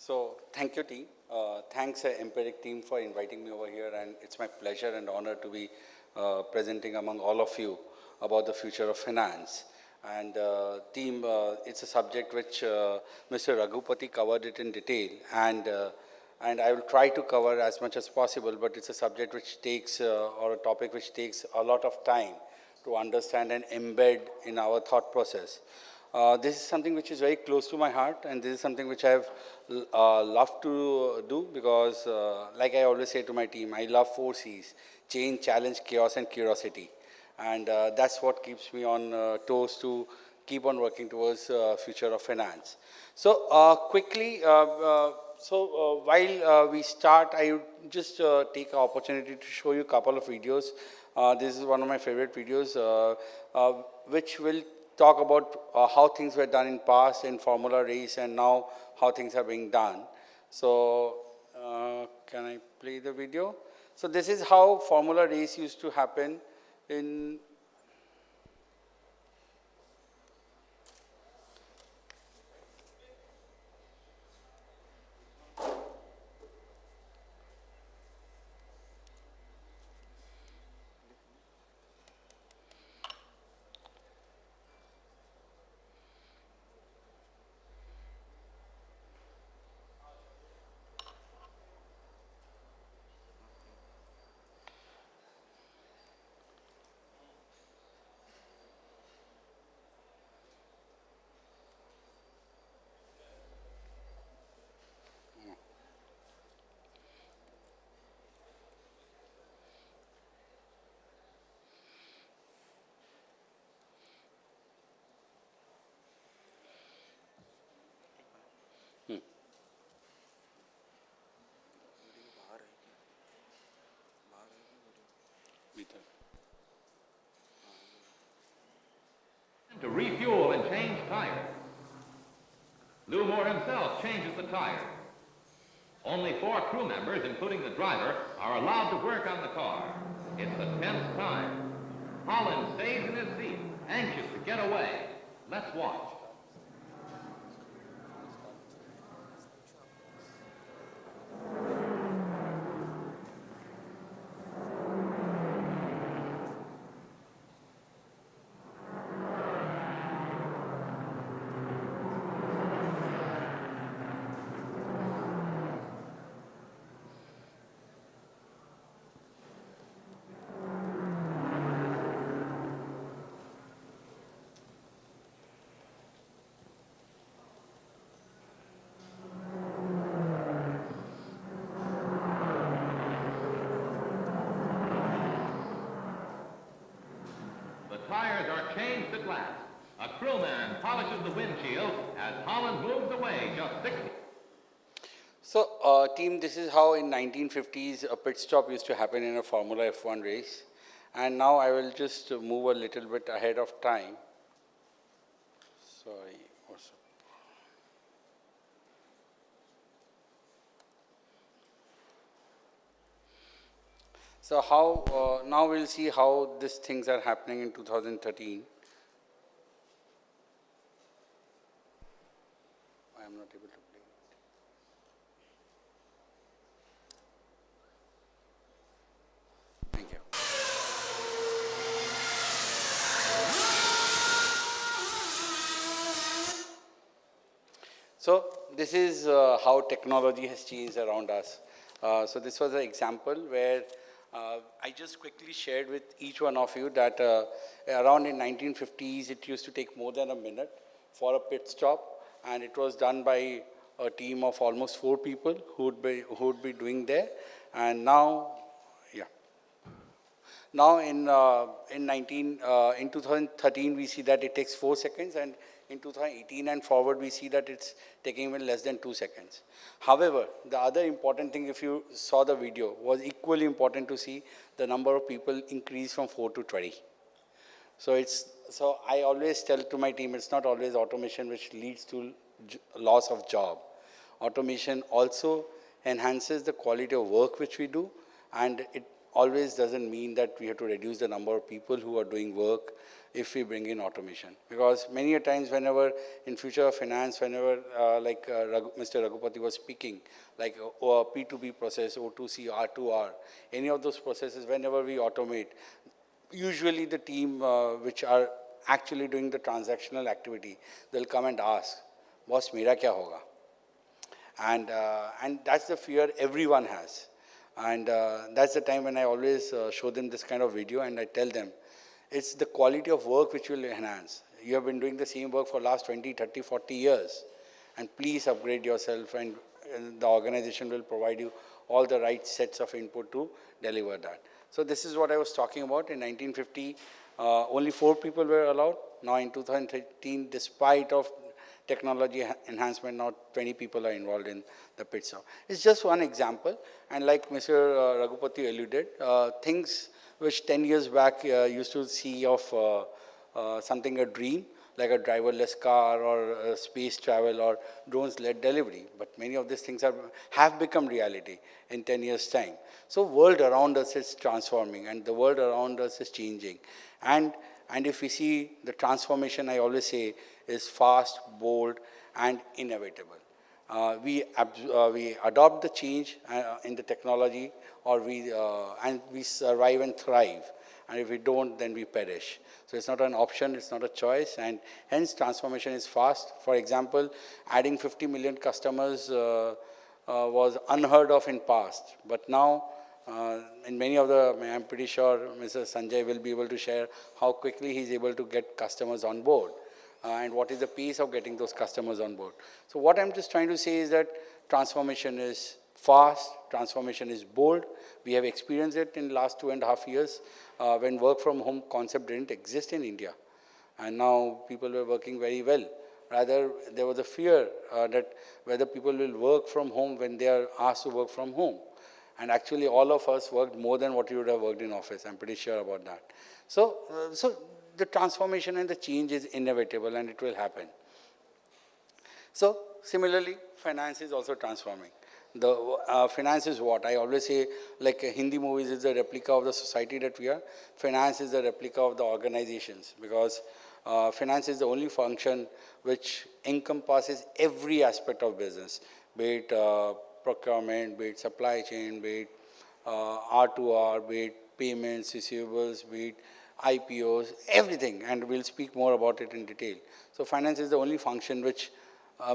So thank you, team. Thanks, Empiric team, for inviting me over here, and it's my pleasure and honor to be presenting among all of you about the future of finance. And team, it's a subject which Mr. Raghupati covered it in detail, and I will try to cover as much as possible. But it's a subject which takes, or a topic which takes a lot of time to understand and embed in our thought process. This is something which is very close to my heart, and this is something which I've loved to do because, like I always say to my team, I love 4 C's: change, challenge, chaos, and curiosity. And that's what keeps me on toes to keep on working towards future of finance. So quickly, while we start, I would just take an opportunity to show you a couple of videos. This is one of my favorite videos, which will talk about how things were done in past in formula race and now how things are being done. So can I play the video? So this is how formula race used to happen in to refuel and change tires. Lou Moore himself changes the tires. Only 4 crew members, including the driver, are allowed to work on the car. It's the 10th time. Holland stays in his seat, anxious to get away. Let's watch. Tires are changed at last. A crewman polishes the windshield as Holland moves away just 60. So, team, this is how in 1950s a pit stop used to happen in a Formula F1 race. And now I will just move a little bit ahead of time. Sorry, what's up? So how, now we'll see how these things are happening in 2013. I am not able to play it. Thank you. So this is how technology has changed around us. So this was an example where I just quickly shared with each one of you that around in 1950s, it used to take more than a minute for a pit stop, and it was done by a team of almost 4 people who would be doing there. And now, yeah. Now in 2013, we see that it takes 4 seconds, and in 2018 and forward, we see that it's taking even less than 2 seconds. However, the other important thing, if you saw the video, was equally important to see the number of people increase from 4 to 20. So I always tell to my team, it's not always automation which leads to loss of job. Automation also enhances the quality of work which we do, and it always doesn't mean that we have to reduce the number of people who are doing work. if we bring in automation. Because many a times whenever in future of finance, whenever Mr. Raghupati was speaking, like P2P process, O2C, R2R, any of those processes, whenever we automate, usually the team which are actually doing the transactional activity, they'll come and ask, boss, mera kya hoga? And that's the fear everyone has. And that's the time when I always show them this kind of video and I tell them, it's the quality of work which will enhance. You have been doing the same work for last 20, 30, 40 years. And please upgrade yourself and the organization will provide you all the right sets of input to deliver that. So this is what I was talking about. In 1950, only 4 people were allowed. Now in 2013, despite of technology enhancement, now 20 people are involved in the pit stop. It's just one example. And like Mr. Raghupati alluded, things which 10 years back used to see of something a dream, like a driverless car or space travel or drones-led delivery. But many of these things have become reality in 10 years' time. So world around us is transforming and the world around us is changing. And if we see the transformation, I always say, is fast, bold, and inevitable. We adopt the change in the technology, or we survive and thrive. And if we don't, then we perish. So it's not an option, it's not a choice, and hence transformation is fast. For example, adding 50 million customers was unheard of in past, but now in many of the, I'm pretty sure Mr. Sanjay will be able to share how quickly he's able to get customers on board and what is the pace of getting those customers on board. So what I'm just trying to say is that transformation is fast, transformation is bold. We have experienced it in the last 2.5 years when work from home concept didn't exist in India. And now people were working very well. Rather, there was a fear that whether people will work from home when they are asked to work from home. And actually, all of us worked more than what you would have worked in office. I'm pretty sure about that. So the transformation and the change is inevitable and it will happen. So similarly, finance is also transforming. The finance is what? I always say, like Hindi movies is a replica of the society that we are. Finance is a replica of the organizations because finance is the only function which encompasses every aspect of business, be it procurement, be it supply chain, be it R2R, be it payments, receivables, be it IPOs, everything. And we'll speak more about it in detail. So finance is the only function which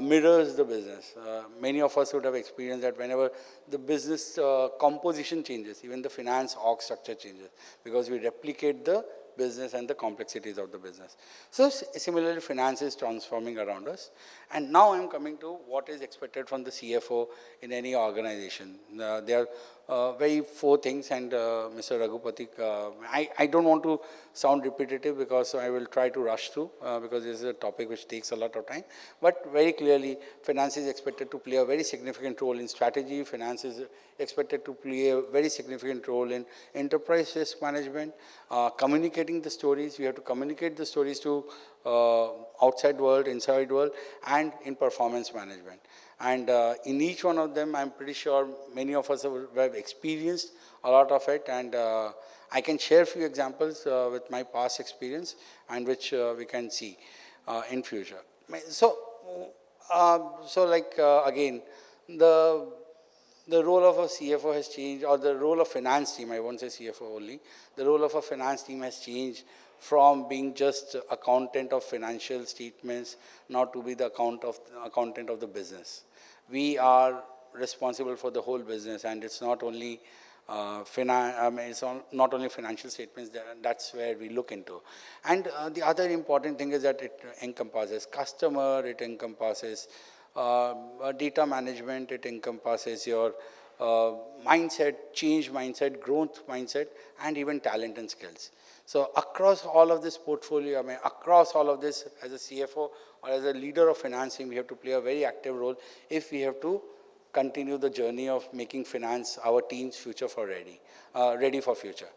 mirrors the business. Many of us would have experienced that whenever the business composition changes, even the finance org structure changes because we replicate the business and the complexities of the business. So similarly, finance is transforming around us. And now I'm coming to what is expected from the CFO in any organization. There are very 4 things, and Mr. Raghupati, I don't want to sound repetitive because I will try to rush through because this is a topic which takes a lot of time. But very clearly, finance is expected to play a very significant role in strategy. Finance is expected to play a very significant role in enterprise risk management, communicating the stories. We have to communicate the stories to outside world, inside world, and in performance management. And in each one of them, I'm pretty sure many of us have experienced a lot of it. And I can share a few examples with my past experience and which we can see in future. So again, the role of a CFO has changed, or the role of finance team, I won't say CFO only, the role of a finance team has changed from being just accountant of financial statements, now to be the accountant of the business. We are responsible for the whole business, and it's not only not only financial statements, that's where we look into. And the other important thing is that it encompasses customer, it encompasses data management, it encompasses your mindset, change mindset, growth mindset, and even talent and skills. So across all of this portfolio, across all of this, as a CFO or as a leader of financing, we have to play a very active role if we have to continue the journey of making finance our team's future for ready for future.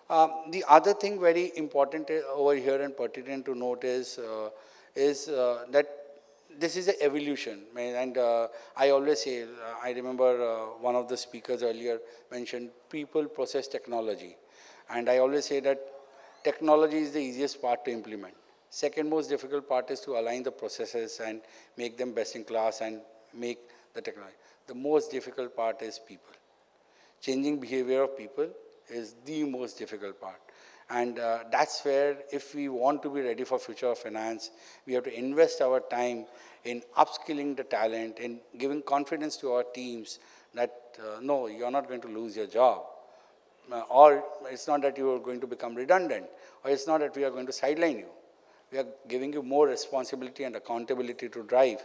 The other thing very important over here and pertinent to note is that this is an evolution. And I always say, I remember one of the speakers earlier mentioned people, process, technology. And I always say that Technology is the easiest part to implement. Second most difficult part is to align the processes and make them best in class and make the technology. The most difficult part is people. Changing behavior of people is the most difficult part. And that's where, if we want to be ready for future of finance, we have to invest our time in upskilling the talent, in giving confidence to our teams that, no, you're not going to lose your job. Or it's not that you are going to become redundant, or it's not that we are going to sideline you. We are giving you more responsibility and accountability to drive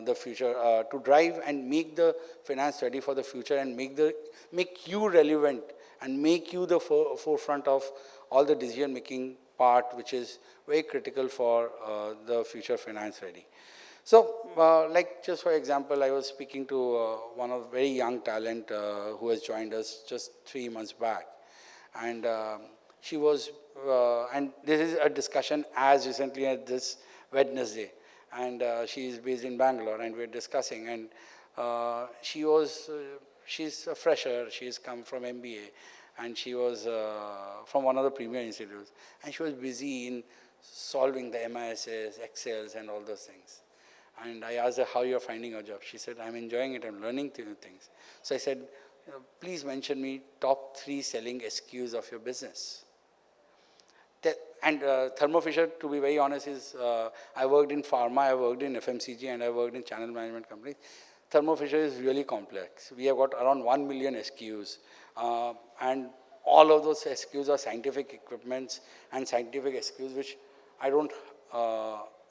the future, to drive and make the finance ready for the future, and make you relevant and make you the forefront of all the decision-making part, which is very critical for the future finance ready. So, like just for example, I was speaking to one of very young talent who has joined us just 3 months back, and she was, and this is a discussion as recently as this Wednesday, and she is based in Bangalore, and we're discussing, and she's a fresher, she's come from MBA, and she was from one of the premier institutes, and she was busy in solving the MISs, Excels, and all those things. And I asked her, how you're finding your job? She said, I'm enjoying it, I'm learning new things. So I said, please mention me top 3 selling SKUs of your business. And Thermofisher, to be very honest, is, I worked in pharma, I worked in FMCG, and I worked in channel management companies. Thermofisher is really complex. We have got around 1 million SKUs, and all of those SKUs are scientific equipments and scientific SKUs, which I don't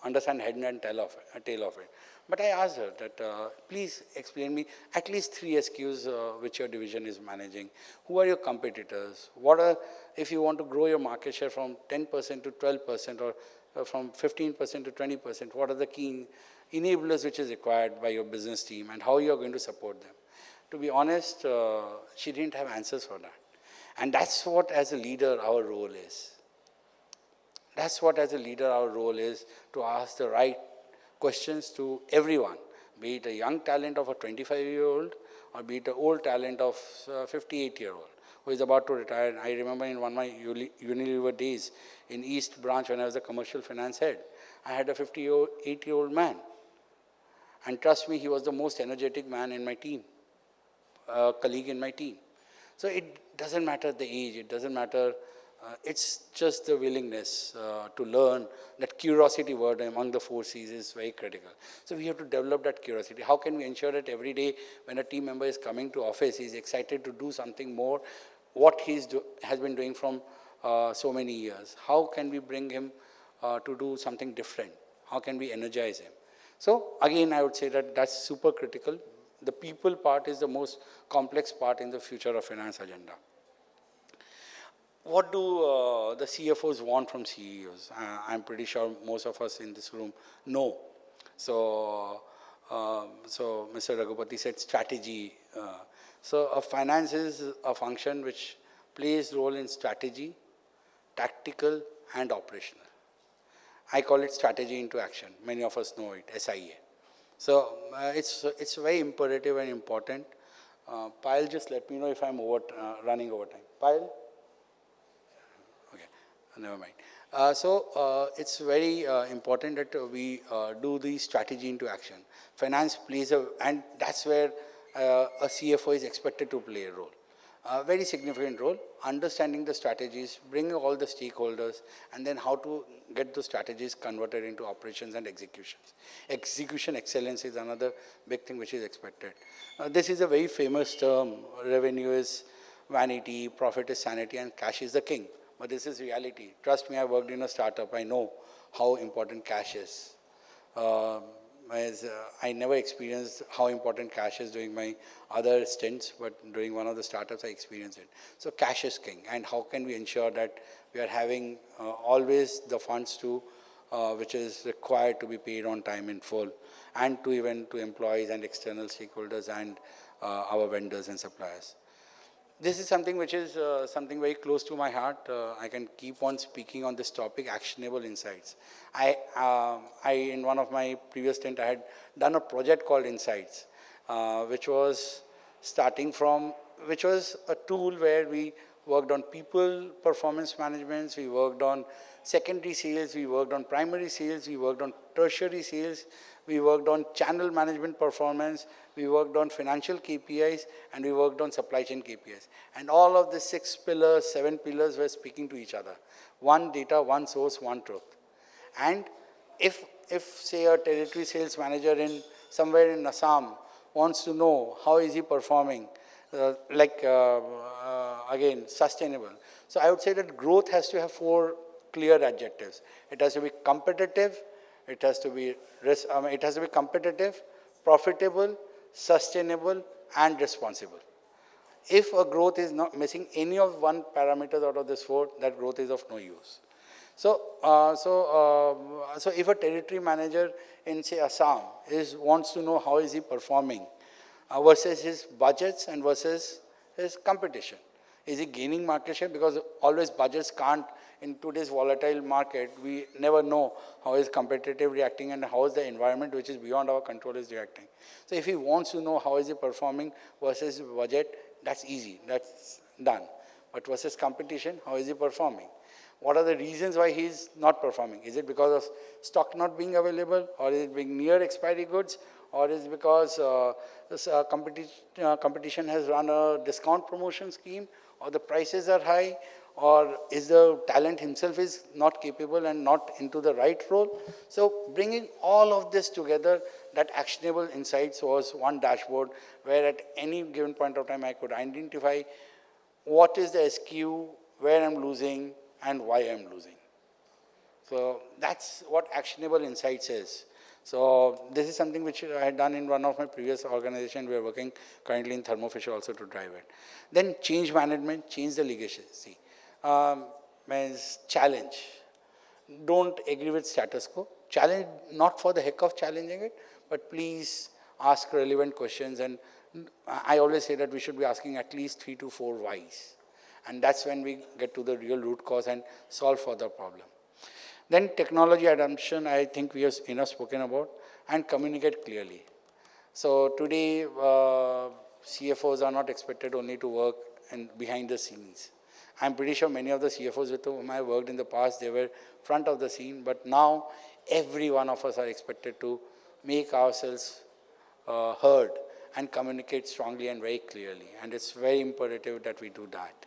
understand head and tail of it. But I asked her that, please explain me at least 3 SKUs which your division is managing. Who are your competitors? What are, if you want to grow your market share from 10% to 12% or from 15% to 20%, what are the key enablers which is required by your business team, and how you are going to support them? To be honest, she didn't have answers for that. And that's what, as a leader, our role is. That's what, as a leader, our role is, to ask the right questions to everyone, be it a young talent of a 25-year-old or be it an old talent of a 58-year-old who is about to retire. I remember in one of my Unilever days in East Branch, when I was a commercial finance head, I had a 58-year-old man. And trust me, he was the most energetic man in my team, colleague in my team. So it doesn't matter the age, it doesn't matter. It's just the willingness to learn. That curiosity word among the 4 C's is very critical. So we have to develop that curiosity. How can we ensure that every day when a team member is coming to office, he's excited to do something more, what has been doing from so many years? How can we bring him to do something different? How can we energize him? So again, I would say that that's super critical. The people part is the most complex part in the future of finance agenda. What do the CFOs want from CEOs? I'm pretty sure most of us in this room know. So Mr. Raghupati said strategy. So finance is a function which plays role in strategy, tactical, and operational. I call it strategy into action. Many of us know it, SIA. So it's very imperative and important. Payal, just let me know if I'm running over time. Payal? Never mind. So it's very important that we do the strategy into action. Finance plays and that's where a CFO is expected to play a role. A very significant role, understanding the strategies, bringing all the stakeholders, and then how to get those strategies converted into operations and executions. Execution excellence is another big thing which is expected. This is a very famous term. Revenue is vanity, profit is sanity, and cash is the king. But this is reality. Trust me, I worked in a startup. I know how important cash is. I never experienced how important cash is during my other stints, but during one of the startups, I experienced it. So cash is king. And how can we ensure that we are having always the funds to, which is required to be paid on time in full, and to even to employees and external stakeholders and our vendors and suppliers. This is something which is something very close to my heart. I can keep on speaking on this topic, actionable insights. In one of my previous stint, I had done a project called Insights, which was a tool where we worked on people performance management, we worked on secondary sales, we worked on primary sales, we worked on tertiary sales, we worked on channel management performance, we worked on financial KPIs, and we worked on supply chain KPIs. And all of the 6 pillars, 7 pillars were speaking to each other. One data, one source, one truth. And if say a territory sales manager in somewhere in Assam wants to know how is he performing, again, sustainable. So I would say that growth has to have 4 clear adjectives. It has to be competitive, it has to be competitive, profitable, sustainable, and responsible. If a growth is not missing any of one parameter out of this 4, that growth is of no use. So if a territory manager in, say, Assam wants to know how is he performing versus his budgets and versus his competition. Is he gaining market share? Because always budgets can't, in today's volatile market, we never know how is competitive reacting and how is the environment which is beyond our control is reacting. So if he wants to know how is he performing versus budget, that's easy, that's done. But versus competition, how is he performing? What are the reasons why he is not performing? Is it because of stock not being available, or is it being near expiry goods, or is it because competition has run a discount promotion scheme, or the prices are high, or is the talent himself is not capable and not into the right role? So bringing all of this together, that actionable insights was one dashboard where at any given point of time I could identify what is the SKU, where I'm losing, and why I'm losing. So that's what actionable insights is. So this is something which I had done in one of my previous organizations. We are working currently in Thermofisher also to drive it. Then change management, change the legacy. Means challenge. Don't agree with status quo. Challenge not for the heck of challenging it, but please ask relevant questions. And I always say that we should be asking at least 3 to 4 whys. And that's when we get to the real root cause and solve for the problem. Then technology adoption, I think we have enough spoken about, and communicate clearly. So today, CFOs are not expected only to work behind the scenes. I'm pretty sure many of the CFOs with whom I worked in the past, they were front of the scene, but now every one of us are expected to make ourselves heard and communicate strongly and very clearly. And it's very imperative that we do that.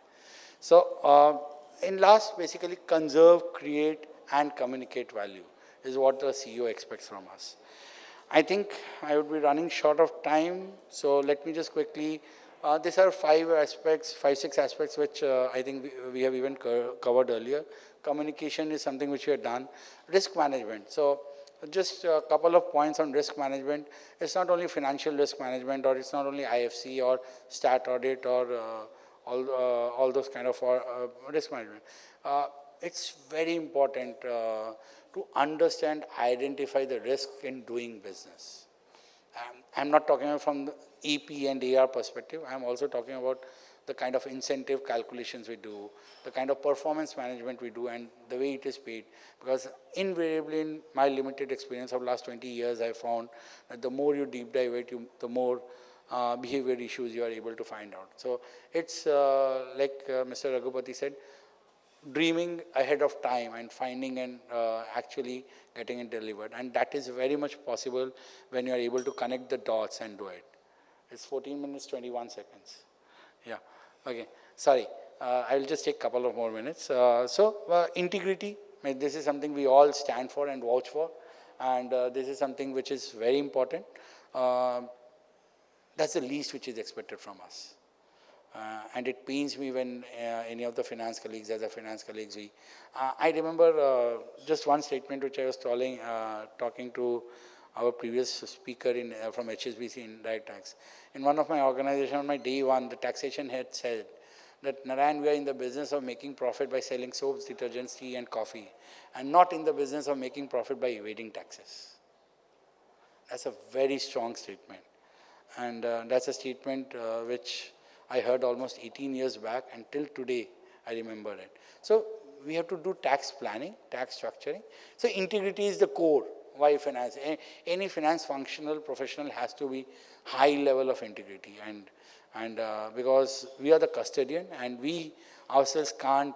So in last, basically, conserve, create, and communicate value is what the CEO expects from us. I think I would be running short of time, so let me just quickly, these are 5, 6 aspects which I think we have even covered earlier. Communication is something which we have done. Risk management. So just a couple of points on risk management. It's not only financial risk management, or it's not only IFC or stat audit or all those kind of risk management. It's very important to understand, identify the risk in doing business. I'm not talking about from the EP and AR perspective. I'm also talking about the kind of incentive calculations we do, the kind of performance management we do, and the way it is paid. Because invariably, in my limited experience of last 20 years, I found that the more you deep dive it, the more behavior issues you are able to find out. So it's like Mr. Raghupati said, dreaming ahead of time and finding and actually getting it delivered. And that is very much possible when you are able to connect the dots and do it. It's 14 minutes, 21 seconds. Yeah, okay, sorry. I'll just take a couple of more minutes. Integrity, this is something we all stand for and vouch for. And this is something which is very important. That's the least which is expected from us. And it pains me when any of the finance colleagues, I remember just one statement which I was talking to our previous speaker from HSBC in direct tax. In one of my organizations, on my day one, the taxation head said that, Narayan, we are in the business of making profit by selling soaps, detergents, tea and coffee, and not in the business of making profit by evading taxes. That's a very strong statement. And that's a statement which I heard almost 18 years back, and till today I remember it. So we have to do tax planning, tax structuring. So integrity is the core. Why finance? Any finance functional professional has to be high level of integrity, and because we are the custodian and we ourselves can't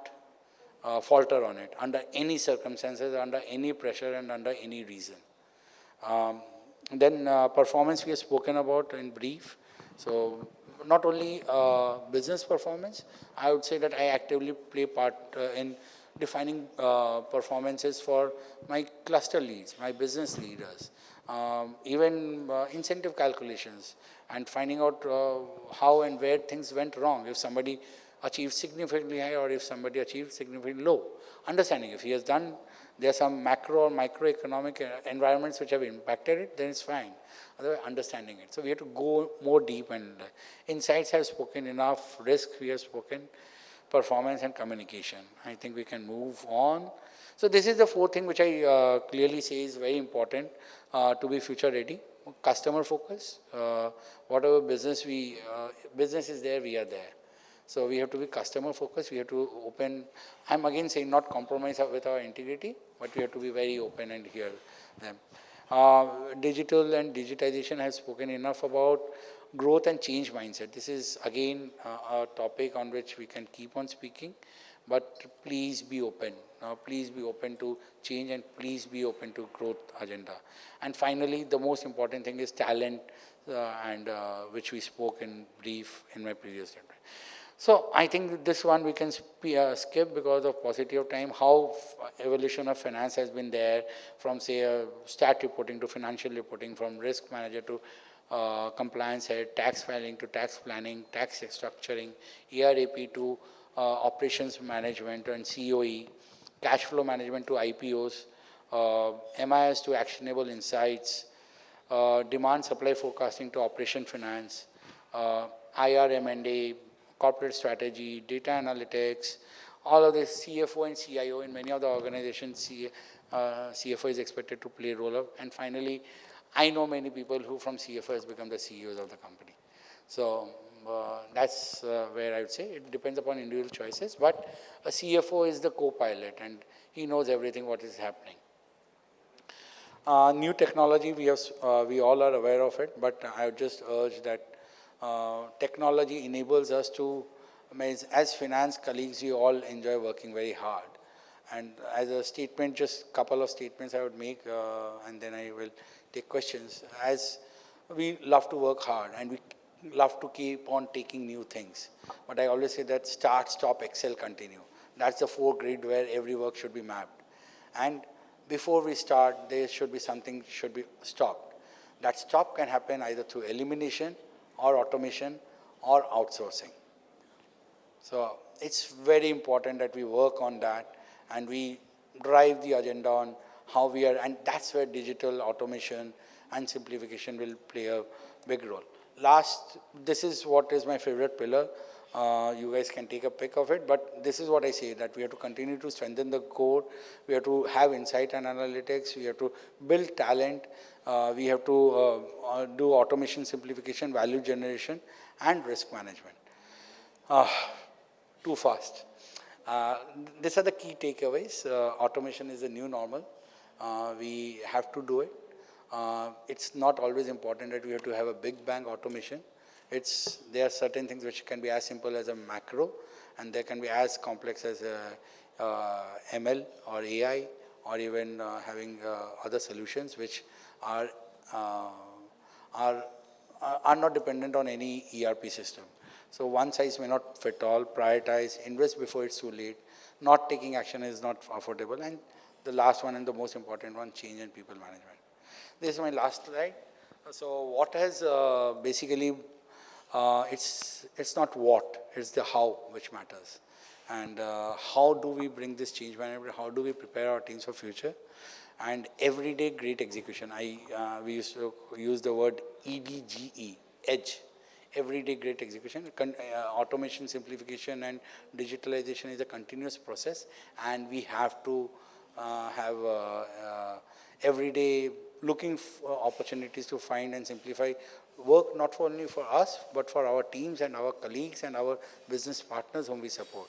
falter on it under any circumstances, under any pressure, and under any reason. Then performance we have spoken about in brief. So not only business performance, I would say that I actively play part in defining performances for my cluster leads, my business leaders, even incentive calculations, and finding out how and where things went wrong. If somebody achieved significantly high or if somebody achieved significantly low. Understanding if he has done, there are some macro or microeconomic environments which have impacted it, then it's fine. Otherwise, understanding it. So we have to go more deep, and insights have spoken enough, risk we have spoken, performance and communication. I think we can move on. So this is the fourth thing which I clearly say is very important to be future ready. Customer focus. Whatever business business is there, we are there. So we have to be customer focused. We have to open. I'm again saying not compromise with our integrity, but we have to be very open and hear them. Digital and digitization has spoken enough about growth and change mindset. This is again a topic on which we can keep on speaking, but please be open. Please be open to change, and please be open to growth agenda. And finally, the most important thing is talent, and which we spoke in brief in my previous statement. So I think this one we can skip because of paucity of time. How evolution of finance has been there, from say stat reporting to financial reporting, from risk manager to compliance head, tax filing to tax planning, tax structuring, ERAP to operations management and COE, cash flow management to IPOs, MIS to actionable insights, demand supply forecasting to operation finance, IR M&A, corporate strategy, data analytics, all of this, CFO and CIO in many of the organizations, CFO is expected to play a role. And finally, I know many people who from CFO has become the CEOs of the company. So that's where I would say it depends upon individual choices, but a CFO is the co-pilot and he knows everything what is happening. New technology, we all are aware of it, but I would just urge that technology enables us to, as finance colleagues, we all enjoy working very hard. And as a statement, just a couple of statements I would make, and then I will take questions. As we love to work hard and we love to keep on taking new things. But I always say that start, stop, excel, continue. That's the 4 grid where every work should be mapped. And before we start, there should be something should be stopped. That stop can happen either through elimination or automation or outsourcing. So it's very important that we work on that and we drive the agenda on how we are, and that's where digital automation and simplification will play a big role. Last, this is what is my favorite pillar. You guys can take a pick of it, but this is what I say, that we have to continue to strengthen the core. We have to have insight and analytics. We have to build talent. We have to do automation, simplification, value generation, and risk management. Too fast. These are the key takeaways. Automation is the new normal. We have to do it. It's not always important that we have to have a big bang automation. There are certain things which can be as simple as a macro, and they can be as complex as ML or AI, or even having other solutions which are not dependent on any ERP system. So one size may not fit all. Prioritize, invest before it's too late. Not taking action is not affordable. And the last one and the most important one, change in people management. This is my last slide. So what has basically, it's not what, it's the how which matters. And how do we bring this change management? How do we prepare our teams for future? And everyday great execution. We used to use the word EDGE, EDGE. Everyday great execution. Automation, simplification, and digitalization is a continuous process, and we have to have everyday looking for opportunities to find and simplify work, not only for us, but for our teams and our colleagues and our business partners whom we support.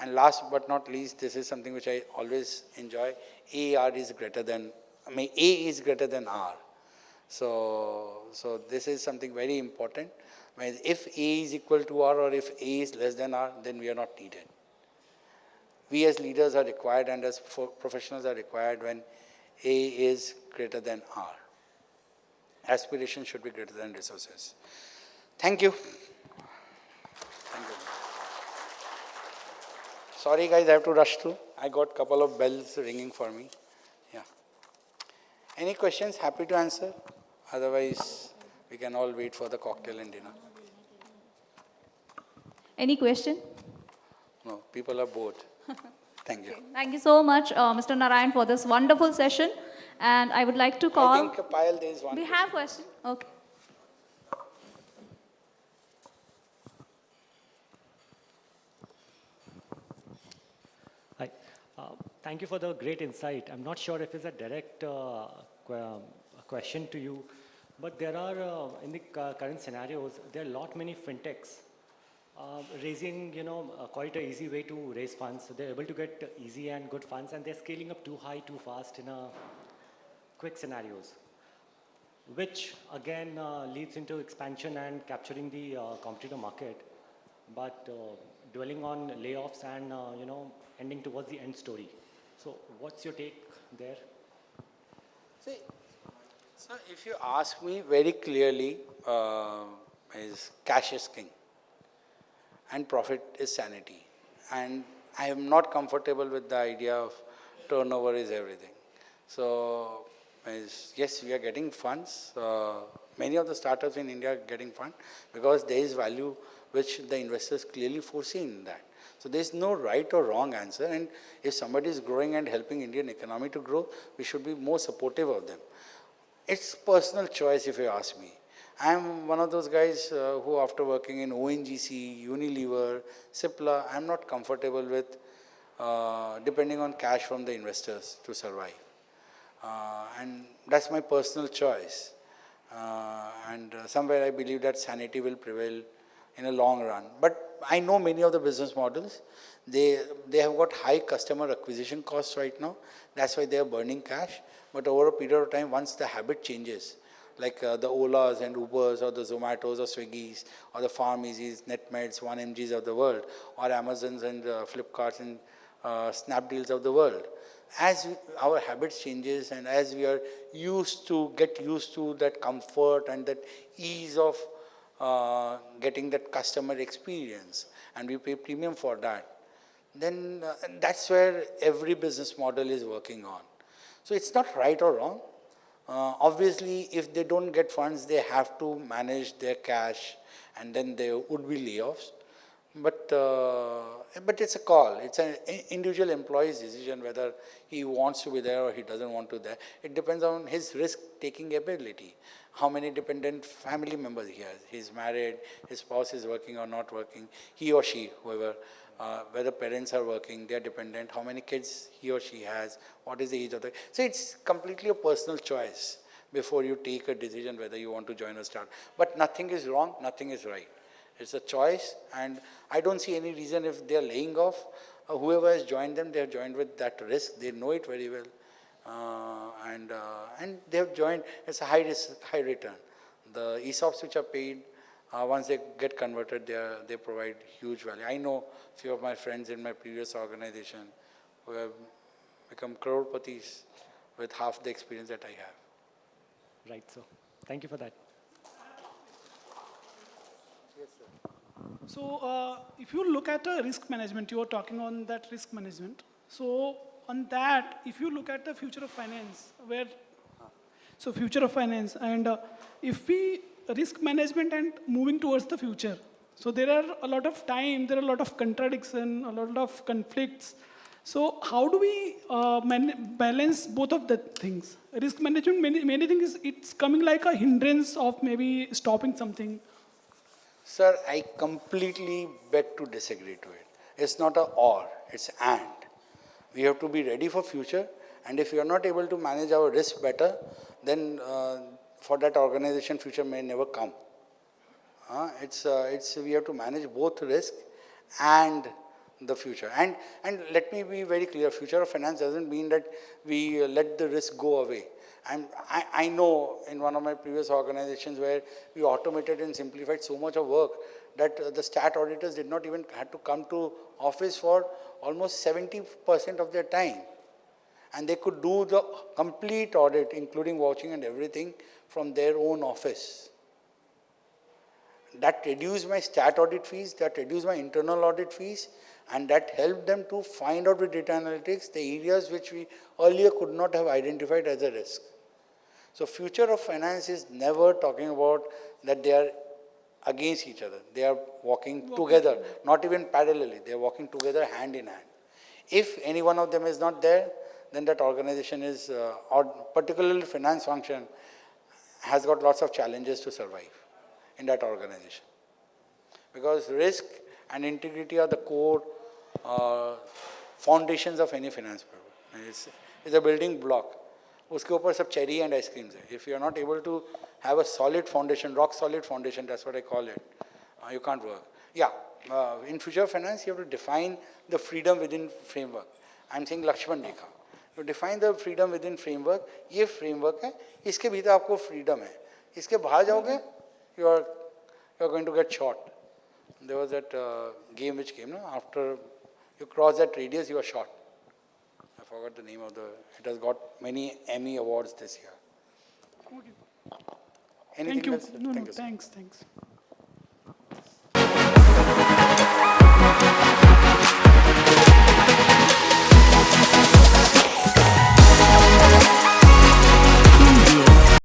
And last but not least, this is something which I always enjoy. A is greater than R. So this is something very important. If A is equal to R or if A is less than R, then we are not needed. We as leaders are required and as professionals are required when A is greater than R. Aspiration should be greater than resources. Thank you. Thank you. Sorry guys, I have to rush through. I got a couple of bells ringing for me. Yeah. Any questions? Happy to answer. Otherwise, we can all wait for the cocktail and dinner. Any question? No, people are bored. Thank you. Thank you so much, Mr. Narayan, for this wonderful session. And I would like to call. I think, Payal, there is one We question. have a question. Okay. Hi. Thank you for the great insight. I'm not sure if it's a direct question to you, but there are, in the current scenarios, there are a lot many fintechs raising, quite an easy way to raise funds. So they're able to get easy and good funds, and they're scaling up too high, too fast in a quick scenarios, which again leads into expansion and capturing the competitor market, but dwelling on layoffs and, ending towards the end story. So what's your take there? See, so if you ask me very clearly, is cash is king and profit is sanity. And I am not comfortable with the idea of turnover is everything. So yes, we are getting funds. Many of the startups in India are getting funds because there is value which the investors clearly foresee in that. So there is no right or wrong answer, and if somebody is growing and helping Indian economy to grow, we should be more supportive of them. It's personal choice if you ask me. I am one of those guys who after working in ONGC, Unilever, Cipla, I am not comfortable with depending on cash from the investors to survive. And that's my personal choice. And somewhere I believe that sanity will prevail in a long run. But I know many of the business models, they have got high customer acquisition costs right now. That's why they are burning cash. But over a period of time, once the habit changes, like the Olas and Ubers or the Zomatos or Swiggies or the Farmeasies, Netmeds, 1MGs of the world, or Amazons and Flipkarts and Snapdeals of the world, as our habits changes and as we are get used to that comfort and that ease of getting that customer experience, and we pay premium for that, then that's where every business model is working on. So it's not right or wrong. Obviously, if they don't get funds, they have to manage their cash, and then there would be layoffs. But it's a call. It's an individual employee's decision whether he wants to be there or he doesn't want to be there. It depends on his risk-taking ability. How many dependent family members he has. He's married, his spouse is working or not working, he or she, whoever, whether parents are working, they are dependent, how many kids he or she has, what is the age of the... So it's completely a personal choice before you take a decision whether you want to join or start. But nothing is wrong, nothing is right. It's a choice, and I don't see any reason if they are laying off, whoever has joined them, they have joined with that risk, they know it very well. And they have joined, it's a high risk, high return. The ESOPs which are paid, once they get converted, they provide huge value. I know a few of my friends in my previous organization who have become crorepati's with half the experience that I have. Right, so thank you for that. Yes, sir. So if you look at risk management, you are talking on that risk management. So on that, if you look at the future of finance, future of finance, and if we risk management and moving towards the future, so there are a lot of time, there are a lot of contradiction, a lot of conflicts. So how do we balance both of the things? Risk management, many things, it's coming like a hindrance of maybe stopping something. Sir, I completely beg to disagree to it. It's not a or, it's and. We have to be ready for future, and if we are not able to manage our risk better, then for that organization, future may never come. We have to manage both risk and the future. And let me be very clear, future of finance doesn't mean that we let the risk go away. I know in one of my previous organizations where we automated and simplified so much of work that the stat auditors did not even have to come to office for almost 70% of their time. And they could do the complete audit, including vouching and everything, from their own office. That reduced my stat audit fees, that reduced my internal audit fees, and that helped them to find out with data analytics the areas which we earlier could not have identified as a risk. So future of finance is never talking about that they are against each other. They are walking together, not even parallelly. They are walking together hand in hand. If any one of them is not there, then that organization is, or particularly finance function, has got lots of challenges to survive in that organization. Because risk and integrity are the core foundations of any finance program. It's a building block. उसके ऊपर सब cherry and ice creams है. If you are not able to have a solid foundation, rock solid foundation, that's what I call it, you can't work. Yeah, in future finance, you have to define the freedom within framework. I'm saying Lakshman Rekha. You define the freedom within framework. ये framework है, इसके भीतर आपको freedom है. इसके बाहर जाओगे, you are going to get shot. There was that game which came, no? After you cross that radius, you are shot. I forgot the name of it has got many Emmy awards this year. Okay. Anything Thank you. else? No, Thank you, sir. thanks.